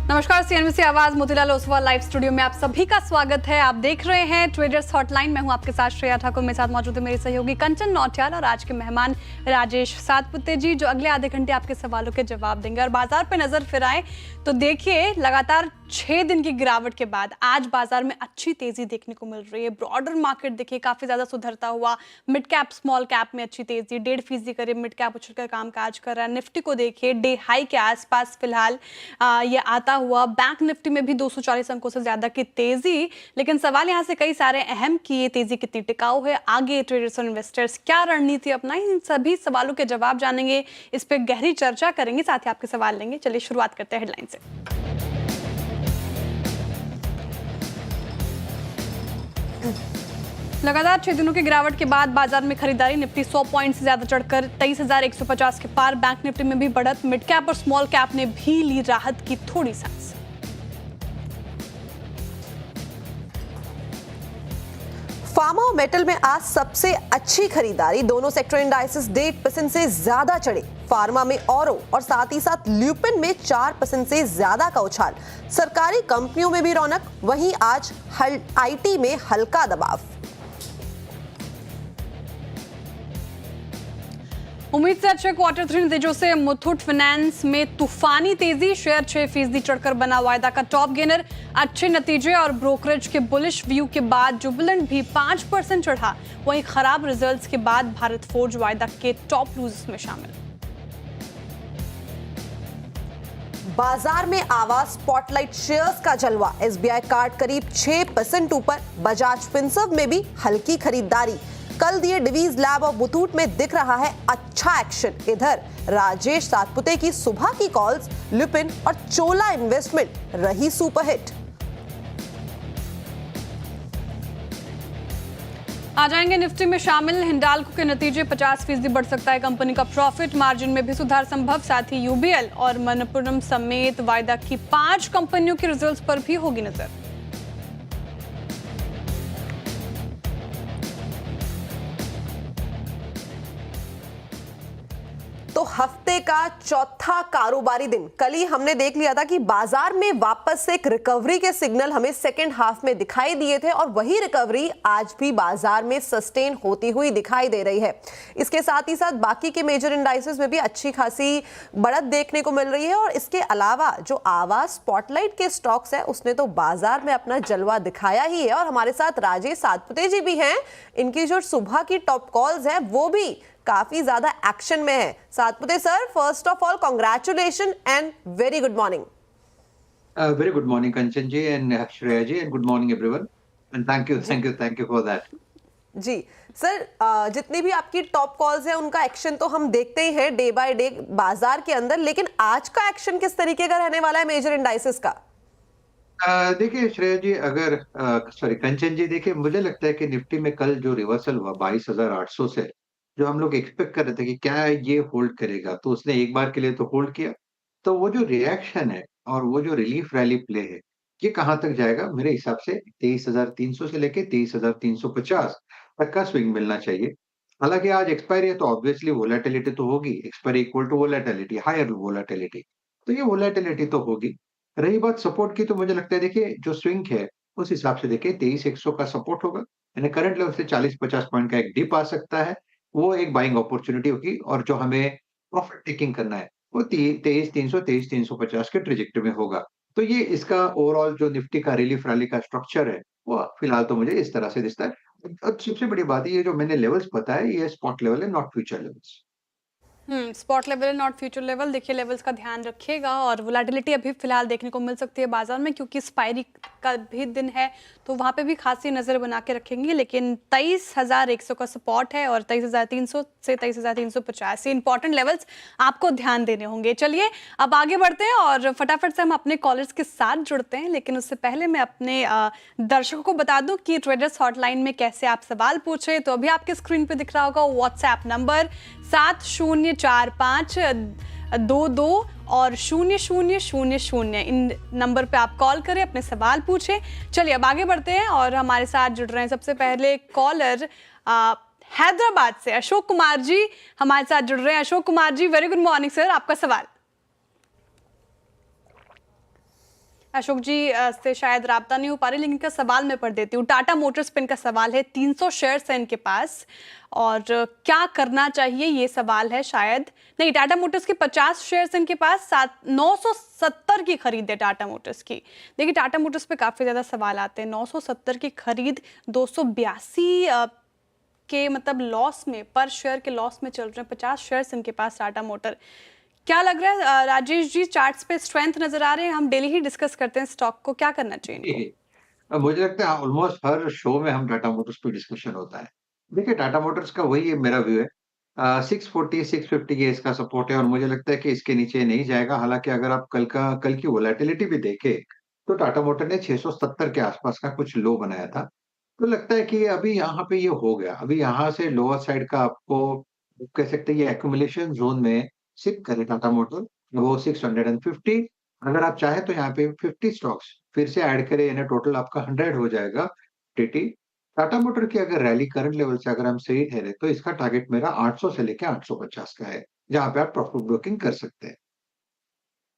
नमस्कार, सीएनबीसी आवाज Motilal Oswal live studio में आप सभी का स्वागत है। आप देख रहे हैं ट्रेडर्स हॉटलाइन। मैं हूं आपके साथ श्रेया ठाकुर, मेरे साथ मौजूद है मेरी सहयोगी कंचन नौटियाल और आज के मेहमान राजेश सातपुते जी, जो अगले आधे घंटे आपके सवालों के जवाब देंगे। और बाजार पे नजर फिराएं तो देखिए, लगातार 6 दिन की गिरावट के बाद आज बाजार में अच्छी तेजी देखने को मिल रही है। ब्रॉडर मार्केट देखिए काफी ज्यादा सुधरता हुआ, मिड कैप स्मॉल कैप में अच्छी तेजी, 1.5% करीब मिड कैप उछलकर कामकाज कर रहा है। निफ्टी को देखिए डे हाई के आसपास फिलहाल ये आता हुआ। बैंक निफ्टी में भी 240 अंकों से ज्यादा की तेजी। लेकिन सवाल यहां से कई सारे अहम कि ये तेजी कितनी टिकाऊ है, आगे ट्रेडर्स और इन्वेस्टर्स क्या रणनीति अपनाएं, इन सभी सवालों के जवाब जानेंगे, इस पर गहरी चर्चा करेंगे, साथ ही आपके सवाल लेंगे। चलिए शुरुआत करते हैं हेडलाइन से। लगातार 6 दिनों की गिरावट के बाद बाजार में खरीदारी। निफ्टी 100 पॉइंट से ज्यादा चढ़कर 23,150 के पार। बैंक निफ्टी में भी बढ़त। मिड कैप और स्मॉल कैप ने भी ली राहत की थोड़ी सांस। फार्मा और मेटल में आज सबसे अच्छी खरीदारी। दोनों सेक्टर इंडाइसेस 1.5% से ज्यादा चढ़े। फार्मा में औरो और साथ ही साथ ल्यूपिन में 4% से ज्यादा का उछाल। सरकारी कंपनियों में भी रौनक, वहीं आज आईटी में हल्का दबाव। उम्मीद से अच्छे क्वार्टर 3 नतीजों से मुथूट फाइनेंस में तूफानी तेजी। शेयर 6% चढ़कर बना वायदा का टॉप गेनर। अच्छे नतीजे और ब्रोकरेज के बुलिश व्यू के बाद जुबिलेंट भी 5% चढ़ा। वहीं खराब रिजल्ट्स के बाद भारत फोर्ज वायदा के टॉप लूजर्स में शामिल। बाजार में आवाज स्पॉटलाइट शेयर्स का जलवा। एसबीआई कार्ड करीब 6% ऊपर। बजाज फिनसर्व में भी हल्की खरीदारी। कल दिए डिवीज लैब और मुथूट में दिख रहा है अच्छा एक्शन। इधर राजेश सातपुते की सुबह की कॉल्स लुपिन और चोला इन्वेस्टमेंट रही सुपरहिट। आ जाएंगे निफ्टी में शामिल। हिंडाल्को के नतीजे 50% बढ़ सकता है कंपनी का प्रॉफिट। मार्जिन में भी सुधार संभव। साथ ही यूबीएल और मनप्पुरम समेत वायदा की 5 कंपनियों के रिजल्ट्स पर भी होगी नजर। तो हफ्ते का चौथा कारोबारी दिन कल ही हमने देख लिया था कि बाजार में वापस से एक रिकवरी के सिग्नल हमें सेकेंड हाफ में दिखाई दिए थे और वही रिकवरी आज भी बाजार में सस्टेन होती हुई दिखाई दे रही है। इसके साथ ही साथ बाकी के मेजर इंडाइसेस में भी अच्छी खासी बढ़त देखने को मिल रही है। और इसके अलावा जो आवाज स्पॉटलाइट के स्टॉक्स है उसने तो बाजार में अपना जलवा दिखाया ही है। और हमारे साथ राजेश सातपुते जी भी हैं। इनकी जो सुबह की टॉप कॉल्स है वो भी काफी ज्यादा एक्शन में है। Satpute sir, first of all congratulation and very good morning. Very good morning Kanchan ji and Shreya ji and good morning everyone and thank you for that. जी सर, जितनी भी आपकी टॉप कॉल्स हैं उनका एक्शन तो हम देखते ही हैं डे बाय डे बाजार के अंदर, लेकिन आज का एक्शन किस तरीके का रहने वाला है मेजर इंडाइसेस का? देखिए श्रेया जी, अगर सॉरी कंचन जी, देखिए मुझे लगता है कि निफ्टी में कल जो रिवर्सल हुआ 22,800 से, जो हम लोग एक्सपेक्ट कर रहे थे कि क्या ये होल्ड करेगा, तो उसने एक बार के लिए तो होल्ड किया। तो वो जो रिएक्शन है और वो जो रिलीफ रैली प्ले है, ये कहाँ तक जाएगा? मेरे हिसाब से 23,300 से लेके 23,350 तक का स्विंग मिलना चाहिए। हालांकि आज एक्सपायरी है तो ऑब्वियसली वोलेटिलिटी तो होगी। Expiry equal to volatility, higher volatility, तो ये वोलेटिलिटी तो होगी। रही बात सपोर्ट की, तो मुझे लगता है देखिए जो स्विंग है उस हिसाब से देखिए 23,100 का सपोर्ट होगा, यानी करंट लेवल से 40-50 पॉइंट का एक डिप आ सकता है। वो एक बाइंग अपॉर्चुनिटी होगी और जो हमें प्रॉफिट टेकिंग करना है वो 23,300 23,350 के ट्रेजेक्टरी में होगा। तो ये इसका ओवरऑल जो निफ्टी का रिलीफ रैली का स्ट्रक्चर है वो फिलहाल तो मुझे इस तरह से दिखता है। और सबसे बड़ी बात ये जो मैंने लेवल्स बताए ये स्पॉट लेवल है, not future levels. Spot level not future level. देखिए लेवल्स का ध्यान रखिएगा। और वोलेटिलिटी अभी फिलहाल देखने को मिल सकती है बाजार में, क्योंकि एक्सपायरी का भी दिन है तो वहां पे भी खासी नजर बना के रखेंगे। लेकिन 23,100 का सपोर्ट है और 23,300 से 23,350 ये इंपॉर्टेंट लेवल्स आपको ध्यान देने होंगे। चलिए अब आगे बढ़ते हैं और फटाफट से हम अपने कॉलर्स के साथ जुड़ते हैं। लेकिन उससे पहले मैं अपने दर्शकों को बता दूं कि ट्रेडर्स हॉटलाइन में कैसे आप सवाल पूछे। तो अभी आपके स्क्रीन पे दिख रहा होगा व्हाट्सएप नंबर 704522 और 0000। इन नंबर पे आप कॉल करें, अपने सवाल पूछें। चलिए अब आगे बढ़ते हैं और हमारे साथ जुड़ रहे हैं सबसे पहले कॉलर हैदराबाद से अशोक कुमार जी हमारे साथ जुड़ रहे हैं। Ashok Kumar ji, very good morning sir, आपका सवाल। अशोक जी से शायद राब्ता नहीं हो पा रही, लेकिन इनका सवाल मैं पढ़ देती हूँ। टाटा मोटर्स पे इनका सवाल है, 300 शेयर्स हैं इनके पास और क्या करना चाहिए, ये सवाल है। शायद नहीं, टाटा मोटर्स के 50 शेयर्स इनके पास, 970 की खरीद है टाटा मोटर्स की। देखिए टाटा मोटर्स पे काफ़ी ज़्यादा सवाल आते हैं। 970 की खरीद, 282 के मतलब लॉस में, पर शेयर के लॉस में चल रहे हैं। 50 शेयर्स इनके पास टाटा मोटर। क्या लग रहा है राजेश जी, चार्ट्स पे स्ट्रेंथ नजर आ रहे हैं? हम डेली ही डिस्कस करते हैं स्टॉक को, क्या करना चाहिए इनको? मुझे लगता है ऑलमोस्ट हर शो में हम टाटा मोटर्स पे डिस्कशन होता है। देखिए टाटा मोटर्स का वही मेरा व्यू है। 640 650 ये इसका सपोर्ट है और मुझे लगता है कि इसके नीचे नहीं जाएगा। हालाँकि अगर आप कल की वोलेटिलिटी भी देखें, तो टाटा मोटर ने 670 के आसपास का कुछ लो बनाया था। तो लगता है कि अभी यहाँ पे ये हो गया। अभी यहाँ से लोअर साइड का आपको कह सकते हैं ये एक्यूमुलेशन ज़ोन में सिट करे टाटा मोटर, वो 650। अगर आप चाहें तो यहाँ पे 50 स्टॉक्स फिर से ऐड करें, यानी टोटल आपका 100 हो जाएगा टीटी। टाटा मोटर की अगर रैली करंट लेवल से अगर हम सही ठहरे, तो इसका टारगेट मेरा 800 से लेके 850 का है, जहाँ पे आप प्रॉफिट बुकिंग कर सकते हैं।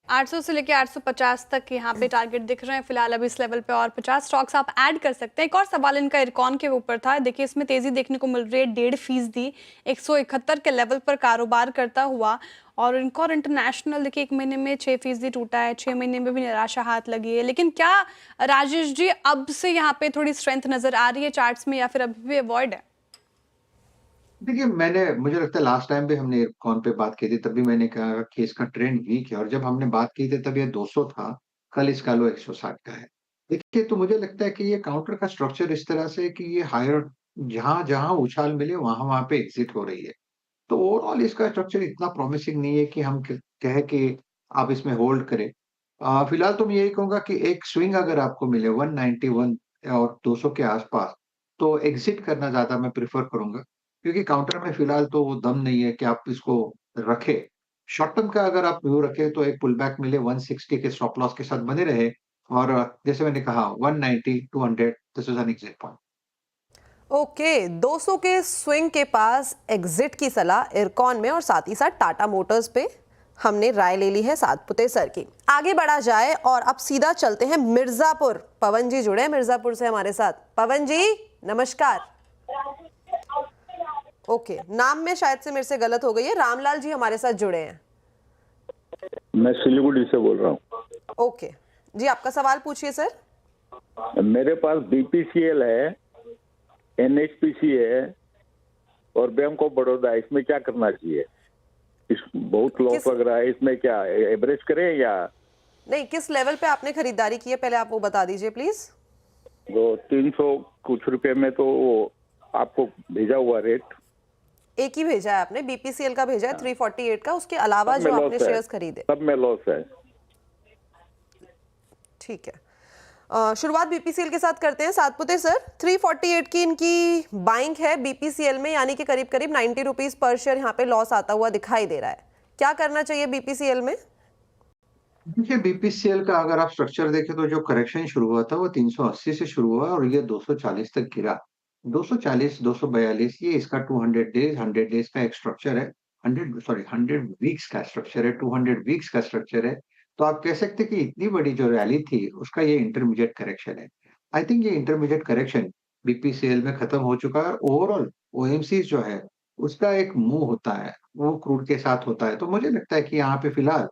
800 से लेके 850 तक यहाँ पे टारगेट दिख रहे हैं फिलहाल अभी इस लेवल पे, और 50 स्टॉक्स आप ऐड कर सकते हैं। एक और सवाल इनका इरकॉन के ऊपर था। देखिए इसमें तेजी देखने को मिल रही है, 1.5% 171 के लेवल पर कारोबार करता हुआ। और इनकॉर इंटरनेशनल देखिए 1 महीने में 6% टूटा है, 6 महीने में भी निराशा हाथ लगी है। लेकिन क्या राजेश जी अब से यहाँ पे थोड़ी स्ट्रेंथ नजर आ रही है चार्ट्स में, या फिर अभी भी अवॉइड है? देखिए, मुझे लगता है लास्ट टाइम भी हमने इरकॉन पे बात की थी, तब भी मैंने कहा कि इसका ट्रेंड वीक है और जब हमने बात की थी तब ये 200 था, कल इसका लो 160 का है। देखिए, तो मुझे लगता है कि ये काउंटर का स्ट्रक्चर इस तरह से है कि ये हायर जहाँ-जहाँ उछाल मिले वहाँ-वहाँ पे एग्ज़िट हो रही है। तो ओवरऑल इसका स्ट्रक्चर इतना प्रॉमिसिंग नहीं है कि हम क कहें कि आप इसमें होल्ड करें। फिलहाल तो मैं यही कहूँगा कि एक स्विंग अगर आपको मिले 191 और 200 के आसपास, तो एग्ज़िट करना ज़्यादा मैं प्रेफ़र करूँगा। क्योंकि काउंटर में फिलहाल तो वो दम नहीं है कि आप इसको रखें। शॉर्ट टर्म का अगर आप व्यू रखें तो एक पुल बैक मिले 160 के स्टॉप लॉस के साथ बने रहे और जैसे मैंने कहा 190 200 this is an exit point. Okay, 200 के स्विंग के पास एग्जिट की सलाह इरकॉन में और साथ ही साथ टाटा मोटर्स पे हमने राय ले ली है सातपुते सर की। आगे बढ़ा जाए और अब सीधा चलते हैं मिर्जापुर। पवन जी जुड़े हैं मिर्जापुर से हमारे साथ। पवन जी नमस्कार। ओके, नाम में शायद से मेरे से गलत हो गई है। रामलाल जी हमारे साथ जुड़े हैं। मैं सिलीगुड़ी से बोल रहा हूँ। ओके जी, आपका सवाल पूछिए सर। मेरे पास बीपीसीएल है, एनएचपीसी है और बैंक ऑफ बड़ौदा, इसमें क्या करना चाहिए? इस बहुत लॉस लग रहा है, इसमें क्या एवरेज करें या नहीं? किस लेवल पे आपने खरीदारी की है पहले आप वो बता दीजिए प्लीज। वो 300 कुछ रुपए में तो वो आपको भेजा हुआ रेट एक ही भेजा है आपने, बीपीसीएल का भेजा है 348 का, उसके अलावा जो आपने शेयर्स खरीदे सब में लॉस है। ठीक है, शुरुआत बीपीसीएल के साथ करते हैं सातपुते सर। 348 की इनकी बाइंग है बीपीसीएल में, यानी कि करीब करीब 90 रुपीज पर शेयर यहाँ पे लॉस आता हुआ दिखाई दे रहा है। क्या करना चाहिए बीपीसीएल में? देखिए बीपीसीएल का अगर आप स्ट्रक्चर देखें तो जो करेक्शन शुरू हुआ था वो 380 से शुरू हुआ और ये 240 तक गिरा। 240 242 ये इसका 100 डेज का एक स्ट्रक्चर है। 100 वीक्स का स्ट्रक्चर है, 200 वीक्स का स्ट्रक्चर है। तो आप कह सकते हैं कि इतनी बड़ी जो रैली थी उसका ये इंटरमीडिएट करेक्शन है। आई थिंक ये इंटरमीडिएट करेक्शन बीपीसीएल में खत्म हो चुका है। ओवरऑल ओएमसी जो है उसका एक मूव होता है, वो क्रूड के साथ होता है। तो मुझे लगता है कि यहाँ पे फिलहाल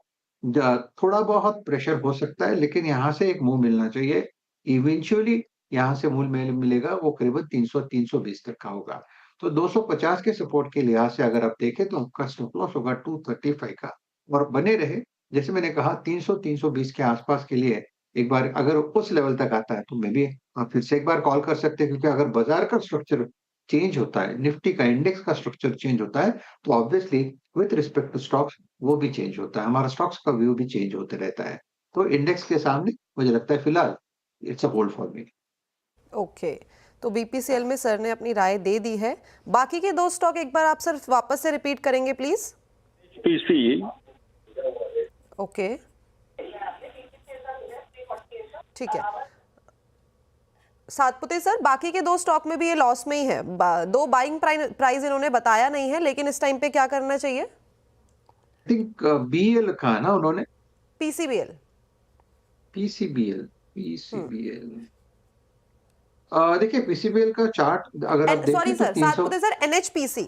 थोड़ा बहुत प्रेशर हो सकता है, लेकिन यहाँ से एक मूव मिलना चाहिए। इवेंचुअली यहाँ से मूव मिलेगा, वो करीबन 300-320 तक का होगा। तो 250 के सपोर्ट के लिहाज से अगर आप देखें तो आपका स्टॉप लॉस होगा 235 का और बने रहे। जैसे मैंने कहा 300-320 के आसपास के लिए एक बार अगर उस लेवल तक आता है तो मे बी आप फिर से एक बार कॉल कर सकते हैं, क्योंकि अगर बाजार का स्ट्रक्चर चेंज होता है, निफ्टी का इंडेक्स का स्ट्रक्चर चेंज होता है, तो obviously with respect to stocks वो भी चेंज होता है। हमारा स्टॉक्स का व्यू भी चेंज होते रहता है। तो इंडेक्स के सामने मुझे लगता है फिलहाल it's a hold for me. Okay, तो बीपीसीएल में सर ने अपनी राय दे दी है। बाकी के दो स्टॉक एक बार आप सर वापस से रिपीट करेंगे प्लीज। पीसी ओके ठीक है सातपुते सर, बाकी के दो स्टॉक में भी ये लॉस में ही है। दो बाइंग प्राइस इन्होंने बताया नहीं है, लेकिन इस टाइम पे क्या करना चाहिए? आई थिंक बीएल कहा ना उन्होंने? पीसीबीएल। PCBL, PCBL. देखिए पीसीबीएल का चार्ट अगर आप सॉरी देखें तो sir, 300 Satpute sir, NHPC,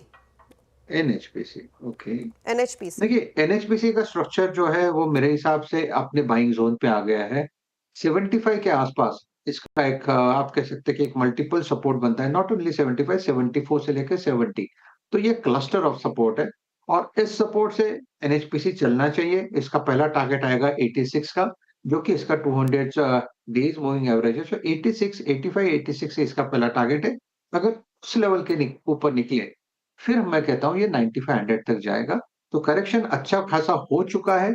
NHPC, okay. NHPC. देखिए एनएचपीसी का स्ट्रक्चर जो है वो मेरे हिसाब से अपने बाइंग जोन पे आ गया है। 75 के आसपास इसका एक आप कह सकते हैं कि एक मल्टीपल सपोर्ट बनता है। नॉट ओनली 75, 74 से लेकर 70, तो ये क्लस्टर ऑफ सपोर्ट है और इस सपोर्ट से एनएचपीसी चलना चाहिए। इसका पहला टारगेट आएगा 86 का, जो कि इसका 200 डेज मूविंग एवरेज है। सो 86, 85, 86 से इसका पहला टारगेट है। अगर उस लेवल के ऊपर निकले, फिर मैं कहता हूँ ये 95, 100 तक जाएगा। तो करेक्शन अच्छा खासा हो चुका है,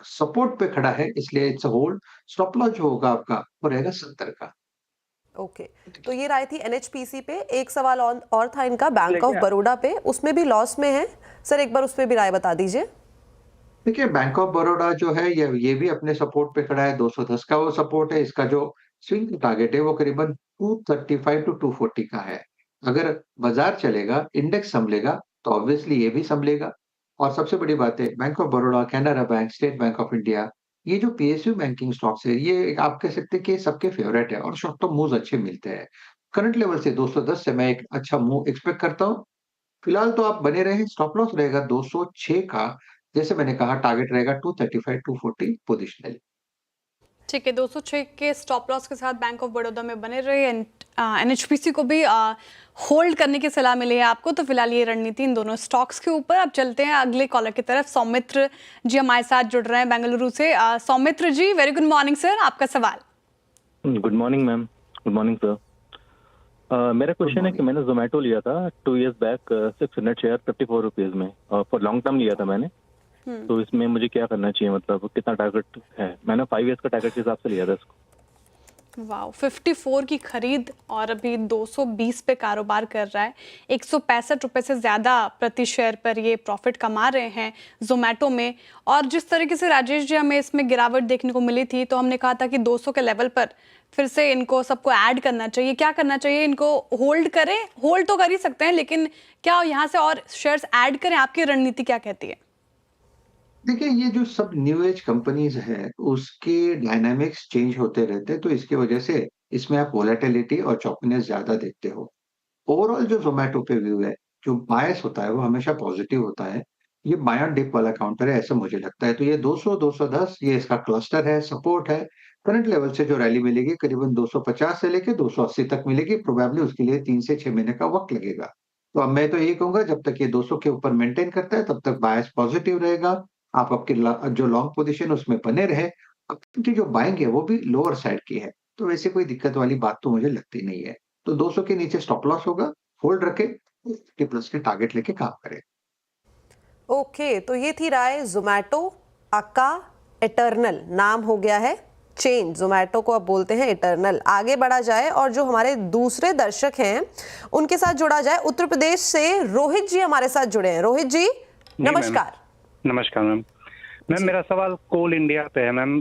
सपोर्ट पे खड़ा है, इसलिए it's a hold. Stop loss जो होगा आपका वो रहेगा 70 का। ओके, तो ये राय थी एनएचपीसी पे। एक सवाल और था इनका बैंक ऑफ लेकिन बड़ौदा पे, उसमें भी लॉस में है सर, एक बार उस पे भी राय बता दीजिए। देखिए बैंक ऑफ बड़ौदा जो है ये भी अपने सपोर्ट पे खड़ा है। 210 का वो सपोर्ट है। इसका जो स्विंग टारगेट है वो करीबन 235 टू 240 का है। अगर बाजार चलेगा, इंडेक्स संभलेगा, तो ऑब्वियसली ये भी संभलेगा। और सबसे बड़ी बात है, bank of Baroda, Canara bank, state bank of India, ये जो पीएसयू बैंकिंग स्टॉक्स है, ये आप कह सकते हैं कि सबके फेवरेट है और शॉर्ट टर्म मूव्स अच्छे मिलते हैं। करंट लेवल से 210 से मैं एक अच्छा मूव एक्सपेक्ट करता हूँ। फिलहाल तो आप बने रहें, स्टॉप लॉस रहेगा 206 का। जैसे मैंने कहा टारगेट रहेगा 235, 240 पोजिशनल। ठीक है, 206 के स्टॉप लॉस के साथ बैंक ऑफ बड़ौदा में बने रहे। एनएचपीसी को भी होल्ड करने की सलाह मिली है आपको। तो फिलहाल ये रणनीति इन दोनों स्टॉक्स के ऊपर। अब चलते हैं अगले कॉलर की तरफ। सौमित्र जी हमारे साथ जुड़ रहे हैं बेंगलुरु से। सौमित्र जी, वेरी गुड मॉर्निंग सर, आपका सवाल। Good morning ma'am, good morning sir. मेरा क्वेश्चन है कि मैंने जोमेटो लिया था 2 years बैक 600 शेयर 54 रुपीज में, फॉर लॉन्ग टर्म लिया था मैंने। तो इसमें मुझे क्या करना चाहिए, मतलब कितना टारगेट है? मैंने 5 years का टारगेट के हिसाब से लिया था इसको। वाओ, 54 की खरीद और अभी 220 पे कारोबार कर रहा है। 165 रुपए से ज़्यादा प्रति शेयर पर ये प्रॉफिट कमा रहे हैं जोमेटो में। और जिस तरीके से राजेश जी हमें इसमें गिरावट देखने को मिली थी, तो हमने कहा था कि 200 के लेवल पर फिर से इनको सबको ऐड करना चाहिए। क्या करना चाहिए? इनको होल्ड करें? होल्ड तो कर ही सकते हैं, लेकिन क्या यहाँ से और शेयर्स ऐड करें? आपकी रणनीति क्या कहती है? देखिए ये जो सब न्यू एज कंपनीज है उसके डायनामिक्स चेंज होते रहते हैं, तो इसकी वजह से इसमें आप वोलेटिलिटी और चॉपीनेस ज्यादा देखते हो। ओवरऑल जो जोमेटो पे व्यू है, जो बायस होता है वो हमेशा पॉजिटिव होता है। ये बाय ऑन डिप वाला काउंटर है ऐसा मुझे लगता है। तो ये 200, 210 ये इसका क्लस्टर है, सपोर्ट है। करंट लेवल से जो रैली मिलेगी करीबन 250 से लेके 280 तक मिलेगी। प्रोबेबली उसके लिए 3 से 6 महीने का वक्त लगेगा। तो अब मैं तो यही कहूंगा, जब तक ये 200 के ऊपर मेंटेन करता है तब तक बायस पॉजिटिव रहेगा। आप आपकी जो लॉन्ग पोजीशन उसमें बने रहे। अब की जो बाइंग है वो भी लोअर साइड की है, तो वैसे कोई दिक्कत वाली बात तो मुझे लगती नहीं है। तो 200 के नीचे स्टॉप लॉस होगा, होल्ड रखे, 50+ के टारगेट लेके काम करें। ओके, तो ये थी राय जोमेटो अक्का इटर्नल नाम हो गया है चेंज। जोमेटो को अब बोलते हैं इटर्नल। आगे बढ़ा जाए और जो हमारे दूसरे दर्शक हैं उनके साथ जुड़ा जाए। उत्तर प्रदेश से रोहित जी हमारे साथ जुड़े हैं। रोहित जी नमस्कार। नमस्कार मैम। मैम मेरा सवाल कोल इंडिया पे है मैम।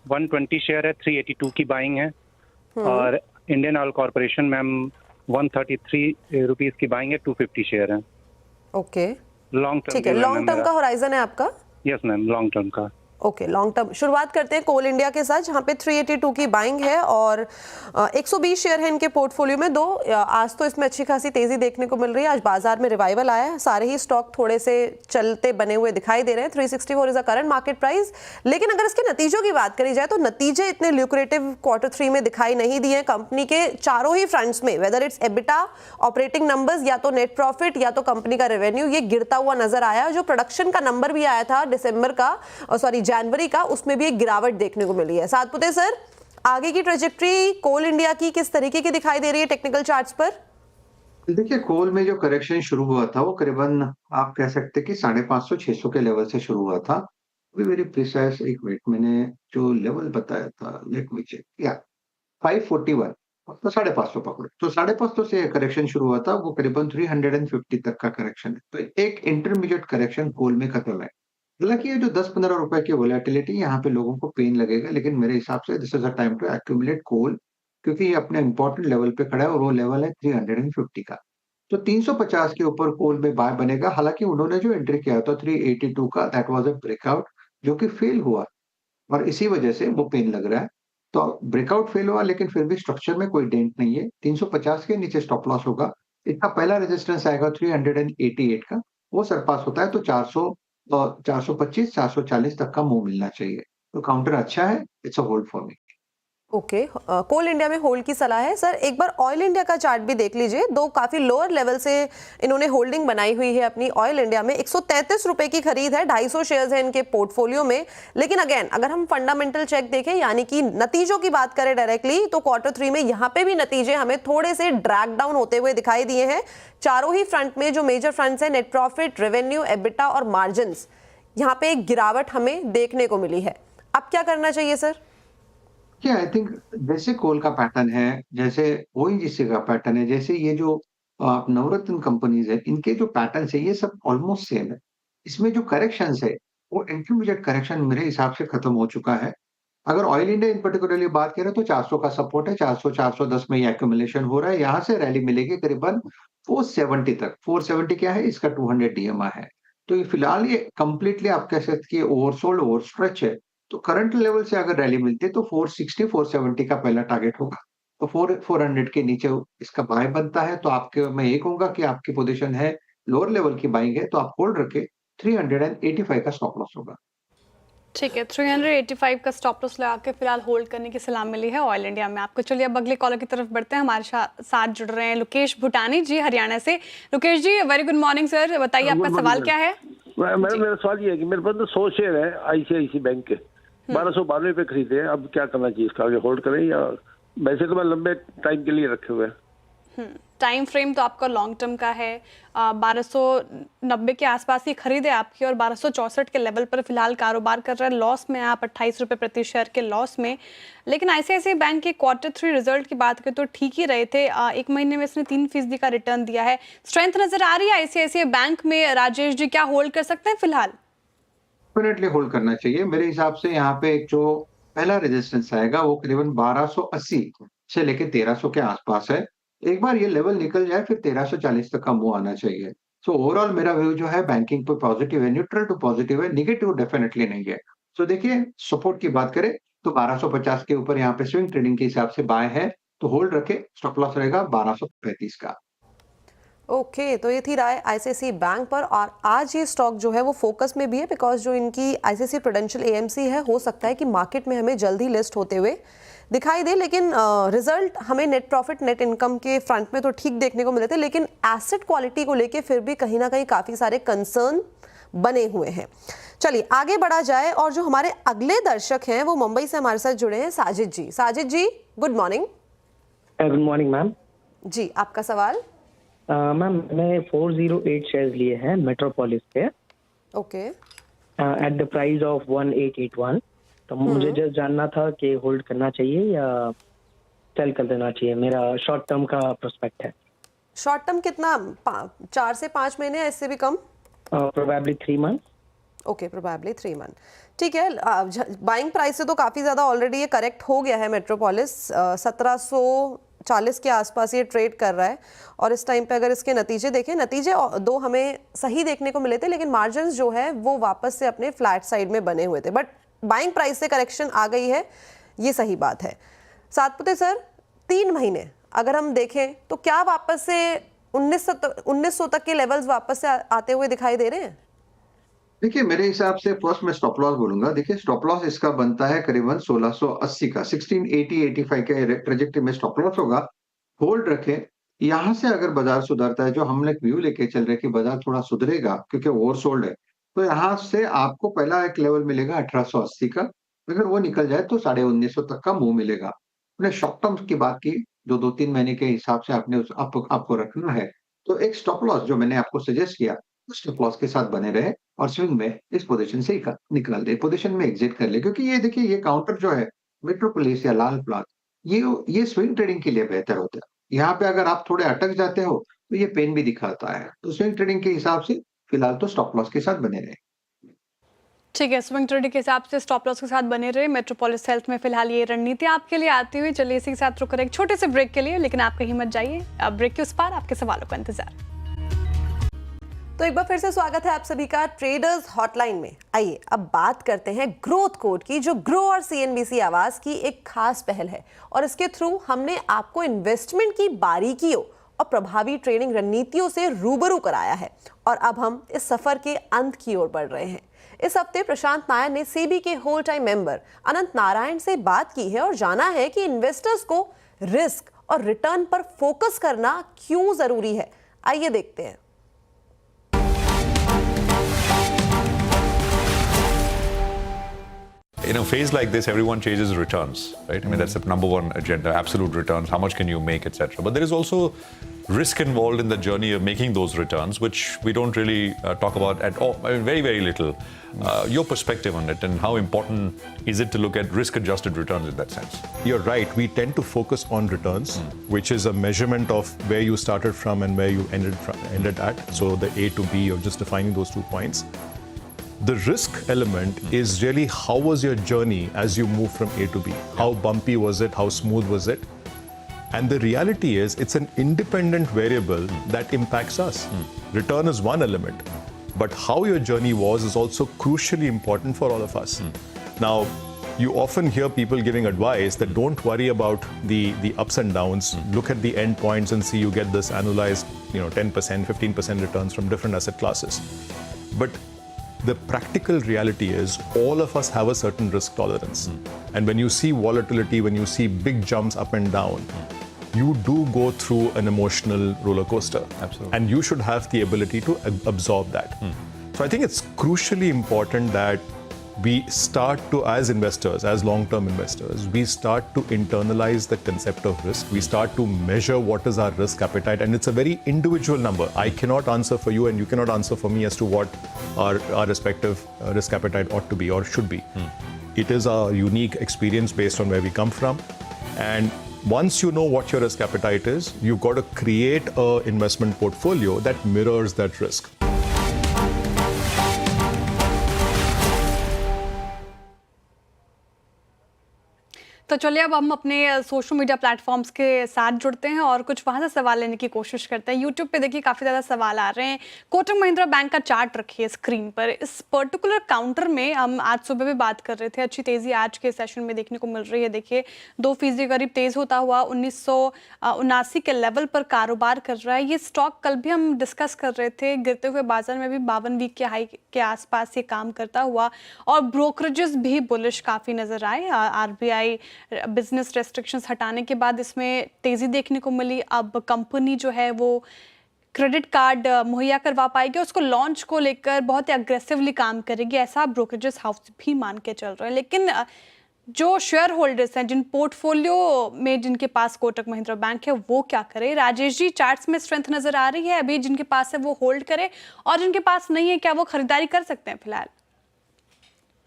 120 शेयर है, 382 की बाइंग है। और Indian oil corporation ma'am 133 rupees की बाइंग है, 250 शेयर है। Okay long term. ठीक है, लॉन्ग टर्म का होराइजन है आपका? यस मैम, लॉन्ग टर्म का। Okay, long term. शुरुआत करते हैं कोल इंडिया के साथ, जहां पे 382 की बाइंग है और 120 शेयर है इनके पोर्टफोलियो में। आज तो इसमें अच्छी खासी तेजी देखने को मिल रही है। आज बाजार में रिवाइवल आया है, सारे ही स्टॉक थोड़े से चलते बने हुए दिखाई दे रहे हैं। 364 is a current market price. लेकिन अगर इसके नतीजों की बात करी जाए तो नतीजे इतने ल्यूक्रेटिव Q3 में दिखाई नहीं दिए कंपनी के चारों ही फ्रंट्स में। Whether it's EBITDA, operating numbers, या तो नेट प्रॉफिट या तो कंपनी का रेवेन्यू, ये गिरता हुआ नजर आया। जो प्रोडक्शन का नंबर भी आया था दिसंबर का, जनवरी का, उसमें भी एक गिरावट देखने को मिली है। सातपुते सर, आगे की ट्रेजेक्टरी कोल इंडिया की किस तरीके की दिखाई दे रही है टेक्निकल चार्ट्स पर? देखिए कोल में जो करेक्शन शुरू हुआ था वो करीबन आप कह सकते हैं कि 550, 600 के लेवल से शुरू हुआ था। वेरी प्रिसाइज, एक मिनट, मैंने जो लेवल बताया था, लेट मी चेक, या 541, तो 550 पकड़ो। तो 550 से करेक्शन शुरू हुआ था, वो करीबन 350 तक का करेक्शन है। तो एक इंटरमीडिएट करेक्शन कोल में खत्म है। हालांकि ये जो 10-15 रुपए की वोलेटिलिटी, यहाँ पे लोगों को पेन लगेगा, लेकिन मेरे हिसाब से this is a time to accumulate coal, क्योंकि ये अपने इंपॉर्टेंट लेवल पे खड़ा है और वो लेवल है 350 का। तो 350 के ऊपर कोल में बाय बनेगा। हालांकि उन्होंने जो एंट्री किया था 382 का, दैट वाज अ ब्रेकआउट जो कि फेल हुआ। और इसी वजह से वो पेन लग रहा है। तो ब्रेकआउट फेल हुआ लेकिन फिर भी स्ट्रक्चर में कोई डेंट नहीं है। 350 के नीचे स्टॉप लॉस होगा। इसका पहला रेजिस्टेंस आएगा 388 का, वो सरपास होता है तो 400 425 440 तक का मूव मिलना चाहिए। तो काउंटर अच्छा है, it's a hold for me. Okay, coal India में होल्ड की सलाह है सर। एक बार ऑयल इंडिया का चार्ट भी देख लीजिए। दो काफी लोअर लेवल से इन्होंने होल्डिंग बनाई हुई है अपनी ऑयल इंडिया में। 133 रुपए की खरीद है, 250 शेयर्स है इनके पोर्टफोलियो में। लेकिन अगेन अगर हम फंडामेंटल चेक देखें यानी कि नतीजों की बात करें डायरेक्टली, तो Q3 में यहाँ पे भी नतीजे हमें थोड़े से ड्रैग डाउन होते हुए दिखाई दिए हैं। चारों ही फ्रंट में जो मेजर फ्रंट्स है, नेट प्रॉफिट, रेवेन्यू, एबिटा और मार्जिन, यहाँ पे एक गिरावट हमें देखने को मिली है। अब क्या करना चाहिए सर? आई थिंक जैसे कोल का पैटर्न है, जैसे ओएनजीसी का पैटर्न है, जैसे ये जो नवरत्न कंपनीज है, इनके जो पैटर्न है ये सब ऑलमोस्ट सेम है। इसमें जो करेक्शंस है वो इंटरमीडिएट करेक्शन मेरे हिसाब से खत्म हो चुका है। अगर ऑयल इंडिया इन पर्टिकुलरली बात करें तो 400 का सपोर्ट है, 400 410 में ये एक्यूमुलेशन हो रहा है। यहाँ से रैली मिलेगी करीबन 470 तक। 470 क्या है, इसका 200 डीएमआ है। तो ये फिलहाल ये कंप्लीटली आप कह सकते हैं ओवरसोल्ड, ओवरस्ट्रेच है। तो करंट लेवल से अगर रैली मिलती है तो 460 470 का पहला टारगेट होगा। तो 400 के नीचे इसका बाय बनता है। तो आपके मैं ये कहूंगा कि आपकी पोजीशन है लोअर लेवल की बाइंग है तो आप होल्ड रखे। 385 का स्टॉप लॉस होगा। ठीक है, 385 का स्टॉप लॉस लगा के फिलहाल होल्ड करने की सलाह मिली है ऑयल इंडिया में आपको। चलिए अब अगले कॉलर की तरफ बढ़ते हैं। हमारे साथ जुड़ रहे हैं लोकेश भूटानी जी हरियाणा से। लोकेश जी वेरी गुड मॉर्निंग सर, बताइए आपका सवाल क्या है? मेरा सवाल ये है कि मेरे पास तो 100 शेयर है आईसीआईसी बैंक के, 1292 पे खरीदे हैं। अब क्या करना चाहिए, इसका आगे होल्ड करें या? वैसे तो मैं लंबे टाइम के लिए रखे हुए हैं। टाइम फ्रेम तो आपका लॉन्ग टर्म का है। 1290 के आसपास ये खरीदे आपकी और 1264 के लेवल पर फिलहाल कारोबार कर रहा है। लॉस में आप 28 रुपये प्रति शेयर के लॉस में। लेकिन आईसीआईसीआई बैंक के Q3 रिजल्ट की बात करें तो ठीक ही रहे थे। एक महीने में इसने 3% का रिटर्न दिया है। स्ट्रेंथ नजर आ रही है आईसीआईसीआई बैंक में। राजेश जी क्या होल्ड कर सकते हैं फिलहाल? डेफिनेटली होल्ड करना चाहिए मेरे हिसाब से। यहाँ पे एक जो पहला रेजिस्टेंस आएगा वो करीबन 1280 से लेके 1300 के आसपास है। एक बार ये लेवल निकल जाए फिर 1340 तक का मूव आना चाहिए। सो ओवरऑल मेरा व्यू जो है बैंकिंग पे पॉजिटिव है, न्यूट्रल टू पॉजिटिव है, नेगेटिव डेफिनेटली नहीं है। सो देखिए सपोर्ट की बात करें तो 1250 के ऊपर यहाँ पे स्विंग ट्रेडिंग के हिसाब से बाय है तो होल्ड रखे। स्टॉप लॉस रहेगा 1235 का। ओके, तो ये थी राय आईसीआईसीआई बैंक पर। और आज ये स्टॉक जो है वो फोकस में भी है बिकॉज जो इनकी आईसीआईसीआई प्रूडेंशियल एएमसी है, हो सकता है कि मार्केट में हमें जल्द ही लिस्ट होते हुए दिखाई दे। लेकिन रिजल्ट हमें नेट प्रॉफिट, नेट इनकम के फ्रंट में तो ठीक देखने को मिले थे, लेकिन एसेट क्वालिटी को लेके फिर भी कहीं ना कहीं काफ़ी सारे कंसर्न बने हुए हैं। चलिए आगे बढ़ा जाए और जो हमारे अगले दर्शक हैं वो मुंबई से हमारे साथ जुड़े हैं, Sajid ji. Sajid ji good morning. Good morning ma'am ji, आपका सवाल? मैम मैंने 408 शेयर्स लिए हैं मेट्रोपोलिस के। Okay, at the price of 1881। तो मुझे जस्ट जानना था कि होल्ड करना चाहिए या सेल कर देना चाहिए। मेरा शॉर्ट टर्म का प्रोस्पेक्ट है। शॉर्ट टर्म कितना? 4 से 5 महीने, इससे भी कम? Probably 3 month. Okay, probably 3 month. ठीक है, बाइंग प्राइस से तो काफ़ी ज़्यादा ऑलरेडी ये करेक्ट हो गया है। मेट्रोपोलिस 1740 के आसपास ये ट्रेड कर रहा है और इस टाइम पे अगर इसके नतीजे देखें, नतीजे दो हमें सही देखने को मिले थे, लेकिन मार्जिन जो है वो वापस से अपने फ्लैट साइड में बने हुए थे। बट बाइंग प्राइस से करेक्शन आ गई है, ये सही बात है। सातपुते सर, 3 महीने अगर हम देखें तो क्या वापस से 1900 तक के लेवल्स वापस से आते हुए दिखाई दे रहे हैं? देखिए मेरे हिसाब से फर्स्ट मैं स्टॉप लॉस बोलूंगा। देखिए स्टॉप लॉस इसका बनता है करीबन 1680 का। 1680-85 के ट्रेजेक्टरी में स्टॉप लॉस होगा। होल्ड रखें। यहाँ से अगर बाजार सुधरता है, जो हम लोग व्यू लेके चल रहे कि बाजार थोड़ा सुधरेगा क्योंकि ओवरसोल्ड है, तो यहाँ से आपको पहला एक लेवल मिलेगा 1880 का। अगर वो निकल जाए तो 1950 तक का मूव मिलेगा। हमने शॉर्ट टर्म की बात की, जो 2-3 महीने के हिसाब से आपने आपको रखना है, तो एक स्टॉप लॉस जो मैंने आपको सजेस्ट किया उस स्टॉप लॉस के साथ बने रहे और स्विंग में इस पोजीशन से निकाल दे, पोजीशन में एग्जिट कर ले। क्योंकि ये देखिए ये काउंटर जो है मेट्रोपोलिस या लाल प्लाट, ये स्विंग ट्रेडिंग के लिए बेहतर होता है। यहाँ पे अगर आप थोड़े अटक जाते हो तो ये पेन भी दिखाता है। तो स्विंग ट्रेडिंग के हिसाब से फिलहाल तो स्टॉप लॉस के साथ बने रहे। ठीक है, स्विंग ट्रेडिंग के हिसाब से स्टॉप लॉस के साथ बने रहे। मेट्रोपोलिस हेल्थ में फिलहाल ये रणनीति आपके लिए आती हुई। चलिए इसी के साथ रुक एक छोटे से ब्रेक के लिए, लेकिन आप कहीं मत जाइए। अब ब्रेक के उस पार आपके सवालों का इंतजार। तो एक बार फिर से स्वागत है आप सभी का ट्रेडर्स हॉटलाइन में। आइए अब बात करते हैं ग्रोथ कोड की, जो ग्रो और सीएनबीसी आवाज की एक खास पहल है और इसके थ्रू हमने आपको इन्वेस्टमेंट की बारीकियों और प्रभावी ट्रेडिंग रणनीतियों से रूबरू कराया है और अब हम इस सफर के अंत की ओर बढ़ रहे हैं। इस हफ्ते प्रशांत नायर ने सेबी के होल टाइम मेंबर अनंत नारायण से बात की है और जाना है कि इन्वेस्टर्स को रिस्क और रिटर्न पर फोकस करना क्यों जरूरी है। आइए देखते हैं। In a phase like this, everyone chases returns, right? I mean, that's the number one agenda, absolute returns, how much can you make, etc. But there is also risk involved in the journey of making those returns, which we don't really talk about at all. I mean, very, very little. Your perspective on it and how important is it to look at risk-adjusted returns in that sense? You're right. We tend to focus on returns, which is a measurement of where you started from and where you ended at. So the A to B, you're just defining those 2 points. The risk element is really how was your journey as you move from A to B? How bumpy was it? How smooth was it? And the reality is it's an independent variable that impacts us. Return is one element, but how your journey was is also crucially important for all of us. Now, you often hear people giving advice that don't worry about the ups and downs. Look at the end points and see you get this annualized, 10%, 15% returns from different asset classes. But the practical reality is all of us have a certain risk tolerance. And when you see volatility, when you see big jumps up and down, you do go through an emotional roller coaster. Absolutely. And you should have the ability to absorb that. So I think it's crucially important that we start to, as investors, as long-term investors, we start to internalize the concept of risk. We start to measure what is our risk appetite, and it's a very individual number. I cannot answer for you and you cannot answer for me as to what our respective risk appetite ought to be or should be. It is a unique experience based on where we come from. And once you know what your risk appetite is, you've got to create an investment portfolio that mirrors that risk. तो चलिए अब हम अपने social media platforms के साथ जुड़ते हैं और कुछ वहाँ से सवाल लेने की कोशिश करते हैं। यूट्यूब पे देखिए काफ़ी ज़्यादा सवाल आ रहे हैं। कोटक महिंद्रा बैंक का चार्ट रखिए स्क्रीन पर। इस पर्टिकुलर काउंटर में हम आज सुबह भी बात कर रहे थे, अच्छी तेज़ी आज के सेशन में देखने को मिल रही है। देखिए 2% करीब तेज़ होता हुआ 1979 के लेवल पर कारोबार कर रहा है। ये स्टॉक कल भी हम डिस्कस कर रहे थे, गिरते हुए बाजार में भी 52 वीक के हाई के आसपास ये काम करता हुआ और ब्रोकरेजेस भी बुलिश काफ़ी नज़र आए। आरबीआई बिजनेस रेस्ट्रिक्शंस हटाने के बाद इसमें तेज़ी देखने को मिली। अब कंपनी जो है वो क्रेडिट कार्ड मुहैया करवा पाएगी, उसको लॉन्च को लेकर बहुत ही अग्रेसिवली काम करेगी, ऐसा ब्रोकरेजेस हाउस भी मान के चल रहे हैं। लेकिन जो शेयर होल्डर्स हैं, जिन पोर्टफोलियो में जिनके पास कोटक महिंद्रा बैंक है, वो क्या करें? राजेश जी, चार्ट्स में स्ट्रेंथ नज़र आ रही है अभी, जिनके पास है वो होल्ड करें और जिनके पास नहीं है क्या वो खरीदारी कर सकते हैं फिलहाल?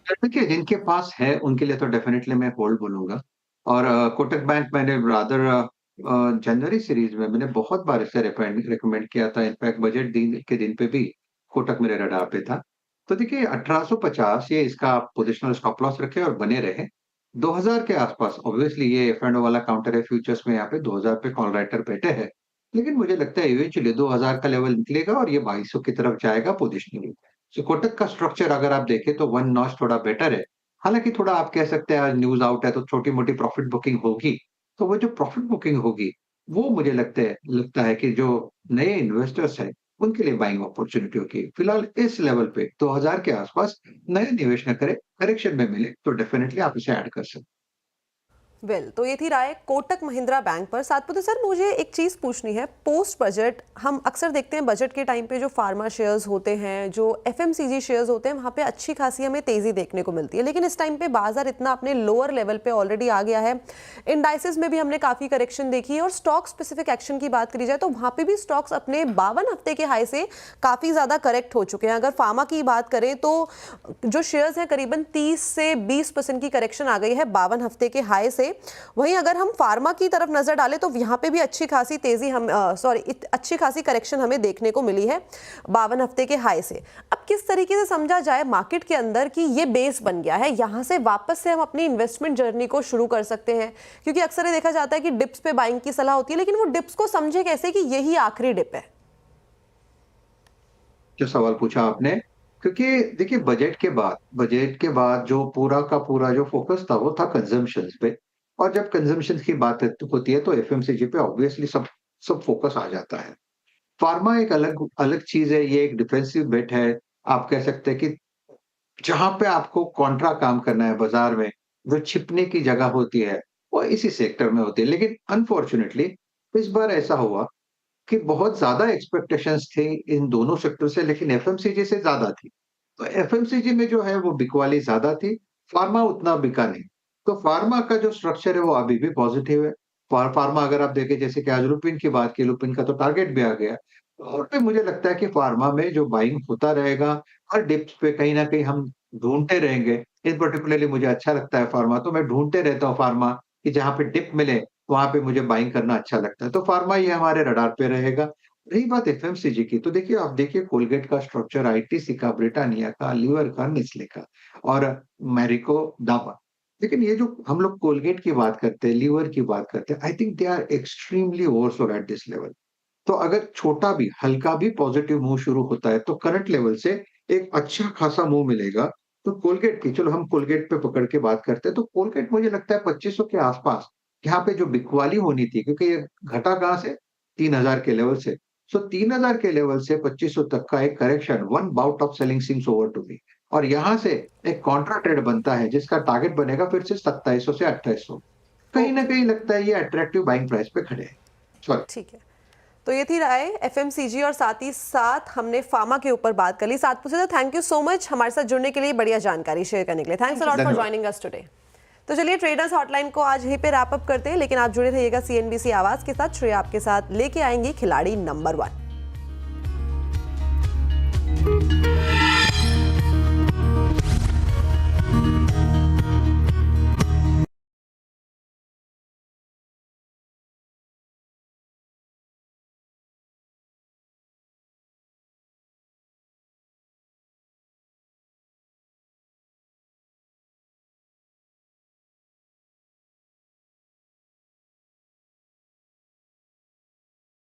देखिए, जिनके पास है उनके लिए तो डेफिनेटली मैं होल्ड बोलूंगा। और कोटक बैंक मैंने रादर जनवरी सीरीज में मैंने बहुत बार इसे रिकमेंड किया था। इनफैक्ट बजट दिन पे भी कोटक मेरे रडार पे था। तो देखिए 1850 ये इसका पोजिशनल स्टॉप लॉस रखे और बने रहे। 2000 के आसपास ऑब्वियसली ये एफ&ओ वाला काउंटर है फ्यूचर्स में, यहाँ पे 2000 पे कॉल राइटर बैठे हैं। लेकिन मुझे लगता है इवेंचुअली 2000 का लेवल निकलेगा और ये 2200 की तरफ जाएगा पोजिशनली। सो कोटक का स्ट्रक्चर अगर आप देखें तो 1 नॉच थोड़ा बेटर है। हालांकि थोड़ा आप कह सकते हैं आज न्यूज आउट है तो छोटी मोटी प्रॉफिट बुकिंग होगी। तो वो जो प्रॉफिट बुकिंग होगी वो मुझे लगता है कि जो नए इन्वेस्टर्स हैं उनके लिए बाइंग अपॉर्चुनिटी होगी। फिलहाल इस लेवल पे 2000 के आसपास नए निवेश न करें, करेक्शन में मिले तो डेफिनेटली आप इसे ऐड कर सकते हैं। तो ये थी राय कोटक महिंद्रा बैंक पर। सातपुते सर, मुझे एक चीज़ पूछनी है। पोस्ट बजट हम अक्सर देखते हैं बजट के टाइम पे जो फार्मा शेयर्स होते हैं, जो एफएमसीजी शेयर्स होते हैं, वहाँ पे अच्छी खासी हमें तेज़ी देखने को मिलती है। लेकिन इस टाइम पे बाजार इतना अपने लोअर लेवल पे ऑलरेडी आ गया है। इंडाइसेस में भी हमने काफ़ी करेक्शन देखी है और स्टॉक स्पेसिफिक एक्शन की बात करी जाए तो वहाँ पर भी स्टॉक्स अपने 52 हफ्ते के हाई से काफ़ी ज़्यादा करेक्ट हो चुके हैं। अगर फार्मा की बात करें तो जो शेयर्स हैं करीबन 30 से 20% की करेक्शन आ गई है 52 हफ्ते के हाई से। वहीं अगर हम फार्मा की तरफ नजर डालें तो यहां पे भी अच्छी खासी तेजी अच्छी खासी करेक्शन हमें देखने को मिली है 52 हफ्ते के हाई से। अब किस तरीके से समझा जाए मार्केट के अंदर कि ये बेस बन गया है, यहां से वापस से हम अपनी इन्वेस्टमेंट जर्नी को शुरू कर सकते हैं? क्योंकि अक्सर ये देखा जाता है कि डिप्स पे बाइंग की सलाह होती है, लेकिन वो डिप्स को समझे कैसे कि यही आखिरी डिप है? जो सवाल पूछा आपने, क्योंकि देखिए बजट के बाद जो पूरा का पूरा जो फोकस था वो था कंजम्पशंस पे, और जब कंजम्पशंस की बात होती है तो एफएमसीजी पे ऑब्वियसली सब सब फोकस आ जाता है। फार्मा एक अलग अलग चीज है, ये एक डिफेंसिव बेट है। आप कह सकते हैं कि जहां पे आपको कॉन्ट्रा काम करना है बाजार में, जो छिपने की जगह होती है, वो इसी सेक्टर में होती है। लेकिन अनफॉर्चुनेटली इस बार ऐसा हुआ कि बहुत ज्यादा एक्सपेक्टेशंस थी इन दोनों सेक्टर से, लेकिन एफएमसीजी से ज्यादा थी। तो एफएमसीजी में जो है वो बिकवाली ज्यादा थी, फार्मा उतना बिका नहीं। तो फार्मा का जो स्ट्रक्चर है वो अभी भी पॉजिटिव है। फार्मा अगर आप देखें, जैसे कि आज लुपिन की बात की, लुपिन का तो टारगेट भी आ गया। और भी मुझे लगता है कि फार्मा में जो बाइंग होता रहेगा, हर डिप्स पे कहीं ना कहीं हम ढूंढते रहेंगे। इन पर्टिकुलरली मुझे अच्छा लगता है फार्मा, तो मैं ढूंढते रहता हूँ फार्मा कि जहाँ पे डिप मिले वहां पे मुझे बाइंग करना अच्छा लगता है। तो फार्मा ये हमारे रडार पे रहेगा। रही बात एफएमसीजी की, तो देखिए आप देखिए कोलगेट का स्ट्रक्चर, आईटीसी का, ब्रिटानिया का, लीवर का, नेस्ले का और मैरिको, डाबर। लेकिन ये जो हम लोग कोलगेट की बात करते हैं, लीवर की बात करते हैं, I think they are extremely oversold at this level. तो अगर छोटा भी हल्का भी पॉजिटिव मूव शुरू होता है तो करंट लेवल से एक अच्छा खासा मूव मिलेगा। तो कोलगेट की, चलो हम कोलगेट पे पकड़ के बात करते हैं, तो कोलगेट मुझे लगता है 2500 के आसपास यहाँ पे जो बिकवाली होनी थी, क्योंकि ये घटा कहाँ से, 3000 के लेवल से। सो 3000 के लेवल से 2500 तक का एक correction, one bout of selling seems over to me, और यहाँ से एक कॉन्ट्रा ट्रेड बनता है जिसका टारगेट बनेगा फिर से 2700 से 2800। कहीं ना कहीं लगता है ये अट्रैक्टिव बाइंग प्राइस पे खड़े हैं। सॉरी। ठीक है, तो ये थी राय एफएमसीजी और साथ ही साथ हमने फार्मा के ऊपर बात कर ली। साथ पूछे तो थैंक यू सो मच हमारे साथ जुड़ने के लिए, बढ़िया जानकारी शेयर करने के लिए। Thanks a lot for joining us today. तो चलिए ट्रेडर्स हॉटलाइन को आज यहीं पे रैप अप करते हैं, लेकिन आप जुड़े रहिएगा सीएनबीसी आवाज के साथ। श्रेया आपके साथ लेके आएंगी खिलाड़ी नंबर 1।